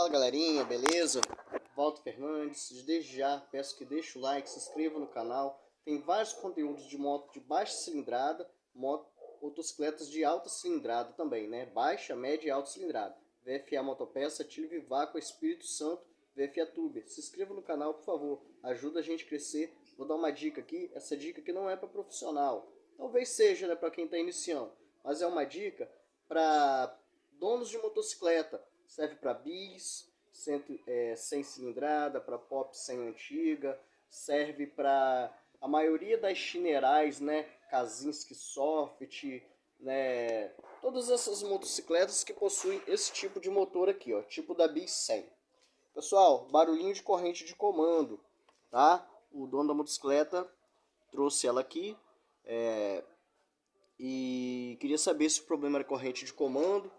Fala galerinha, beleza? Walter Fernandes, desde já peço que deixe o like, se inscreva no canal. Tem vários conteúdos de moto de baixa cilindrada, motocicletas de alta cilindrada também, né? Baixa, média e alta cilindrada. VFA Motopeça, Tilo Vivaco, Espírito Santo, VFA Tuber. Se inscreva no canal, por favor, ajuda a gente a crescer. Vou dar uma dica aqui, essa dica aqui não é para profissional. Talvez seja, né, para quem está iniciando, mas é uma dica para donos de motocicleta. Serve para bis, 100 cilindrada, para pop 100 antiga, serve para a maioria das chinerais, né? Kazinski Soft, né? Todas essas motocicletas que possuem esse tipo de motor aqui, ó, tipo da bis 100. Pessoal, barulhinho de corrente de comando, tá? O dono da motocicleta trouxe ela aqui e queria saber se o problema era corrente de comando.